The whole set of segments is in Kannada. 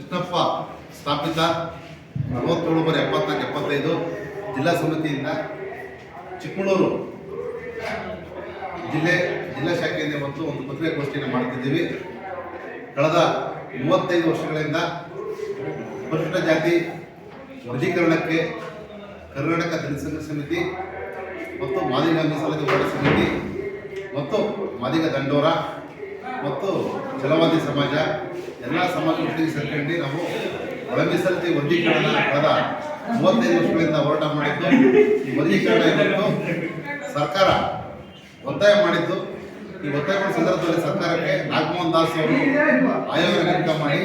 ಕೃಷ್ಣಪ್ಪ ಸ್ಥಾಪಿತ 47/74/75 ಜಿಲ್ಲಾ ಸಮಿತಿಯಿಂದ ಚಿಕ್ಕಮಗಳೂರು ಜಿಲ್ಲಾ ಶಾಖೆಯಿಂದ ಮತ್ತು ಒಂದು ಪತ್ರಿಕಾಗೋಷ್ಠಿಯನ್ನು ಮಾಡ್ತಿದ್ದೀವಿ. ಕಳೆದ 35 ವರ್ಷಗಳಿಂದ ಪರಿಶಿಷ್ಟ ಜಾತಿ ವರ್ಗೀಕರಣಕ್ಕೆ ಕರ್ನಾಟಕ ದಲಿತ ಸಂಘರ್ಷ ಸಮಿತಿ ಮತ್ತು ಮಾದಿಗ ಮೀಸಲಾತಿ ಹೋರಾಟ ಸಮಿತಿ ಮತ್ತು ಮಾದಿಗ ದಂಡೋರ ಮತ್ತು ಛಲವಾದಿ ಸಮಾಜ ಎಲ್ಲ ಸಮಾಜದೊಟ್ಟಿಗೆ ಸೇರ್ಕೊಂಡು ನಾವು ಒಳ ಮೀಸಲಾತಿ ವರ್ಗೀಕರಣ ಕಳೆದ 35 ವರ್ಷಗಳಿಂದ ಹೋರಾಟ ಮಾಡಿದ್ದು. ಈ ವರ್ಗೀಕರಣ ಇವತ್ತು ಸರ್ಕಾರ ಒತ್ತಾಯ ಮಾಡಿದ್ದು. ಈ ಒತ್ತಾಯ ಮಾಡಿದ ಸಂದರ್ಭದಲ್ಲಿ ಸರ್ಕಾರಕ್ಕೆ ನಾಗಮೋಹನ್ ದಾಸ್ ಅವರು ಆಯೋಗ ನೇಮಕ ಮಾಡಿ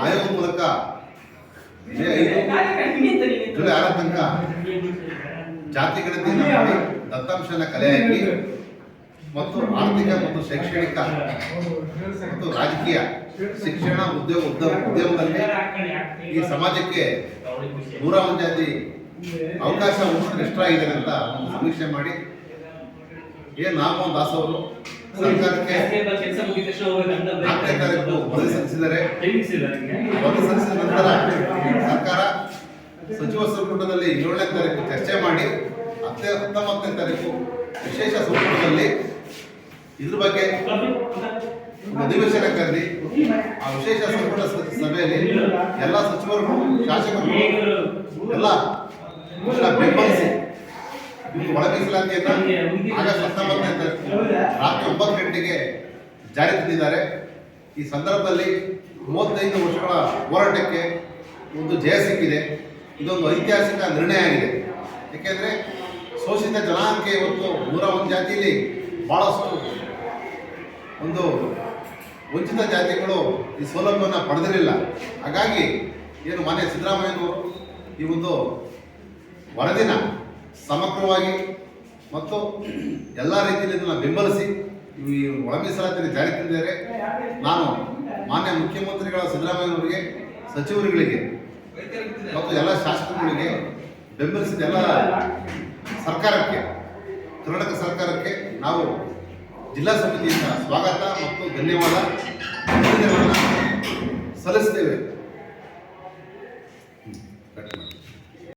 ಆಯೋಗ ಮೂಲಕ ಜುಲೈ 6 ತನಕ ಜಾತಿ ಗಣತಿಯನ್ನು ಮಾಡಿ ದತ್ತಾಂಶನ ಕಲೆ ಹಾಕಿ ಮತ್ತು ಆರ್ಥಿಕ ಮತ್ತು ಶೈಕ್ಷಣಿಕ ಮತ್ತು ರಾಜಕೀಯ ಶಿಕ್ಷಣ ಉದ್ಯಮದಲ್ಲಿ ಈ ಸಮಾಜಕ್ಕೆ 101 ಜಾತಿ ಅವಕಾಶ ಎಷ್ಟಾಗಿದೆ ಅಂತ ಒಂದು ಸಮೀಕ್ಷೆ ಮಾಡಿ ನಾಗಮೋಹನ್ ದಾಸ್ ಅವರು ಸರ್ಕಾರಕ್ಕೆ 4ನೇ ತಾರೀಕು ವರದಿ ಸಲ್ಲಿಸಿದ್ದಾರೆ. ವರದಿ ಸಲ್ಲಿಸಿದ ನಂತರ ಸರ್ಕಾರ ಸಚಿವ ಸಂಪುಟದಲ್ಲಿ 7ನೇ ತಾರೀಕು ಚರ್ಚೆ ಮಾಡಿ 19ನೇ ತಾರೀಕು ವಿಶೇಷ ಸಂಪುಟದಲ್ಲಿ ಇದ್ರ ಬಗ್ಗೆ ಅಧಿವೇಶನ ಕರೆದಿ ಆ ವಿಶೇಷ ಸಂಪುಟ ಸಭೆಯಲ್ಲಿ ಎಲ್ಲ ಸಚಿವರು ಶಾಸಕರು ಎಲ್ಲ ಬೆಂಬಲಿಸಿ ಒಳ ಮೀಸಲಾತಿಯನ್ನು ಆಗಸ್ಟ್ 19ನೇ ತಾರೀಕು ರಾತ್ರಿ 9 ಗಂಟೆಗೆ ಜಾರಿ ತಂದಿದ್ದಾರೆ. ಈ ಸಂದರ್ಭದಲ್ಲಿ 35 ವರ್ಷಗಳ ಹೋರಾಟಕ್ಕೆ ಒಂದು ಜಯ ಸಿಕ್ಕಿದೆ. ಇದೊಂದು ಐತಿಹಾಸಿಕ ನಿರ್ಣಯ ಆಗಿದೆ. ಏಕೆಂದರೆ ಶೋಷಿತ ಜನಾಂಗ ಇವತ್ತು 101 ಜಾತಿಯಲ್ಲಿ ಭಾಳಷ್ಟು ಒಂದು ವಂಚಿತ ಜಾತಿಗಳು ಈ ಸೌಲಭ್ಯವನ್ನು ಪಡೆದಿರಲಿಲ್ಲ. ಹಾಗಾಗಿ ಏನು ಮಾನ್ಯ ಸಿದ್ದರಾಮಯ್ಯನವರು ಈ ಒಂದು ವರದಿನ ಸಮಗ್ರವಾಗಿ ಮತ್ತು ಎಲ್ಲ ರೀತಿಯಲ್ಲಿ ಇದನ್ನು ಬೆಂಬಲಿಸಿ ಈ ಒಳ ಮೀಸಲಾತಿಯನ್ನು ಜಾರಿ ತಂದಿದ್ದಾರೆ. ನಾನು ಮಾನ್ಯ ಮುಖ್ಯಮಂತ್ರಿಗಳ ಸಿದ್ದರಾಮಯ್ಯನವರಿಗೆ, ಸಚಿವರುಗಳಿಗೆ ಮತ್ತು ಎಲ್ಲ ಶಾಸಕರುಗಳಿಗೆ ಬೆಂಬಲಿಸಿದ ಎಲ್ಲ ಸರ್ಕಾರಕ್ಕೆ, ಕರ್ನಾಟಕ ಸರ್ಕಾರಕ್ಕೆ ನಾವು ಜಿಲ್ಲಾ ಸಮಿತಿಯಿಂದ ಸ್ವಾಗತ ಮತ್ತು ಧನ್ಯವಾದ ಸಲ್ಲಿಸ್ತೇವೆ.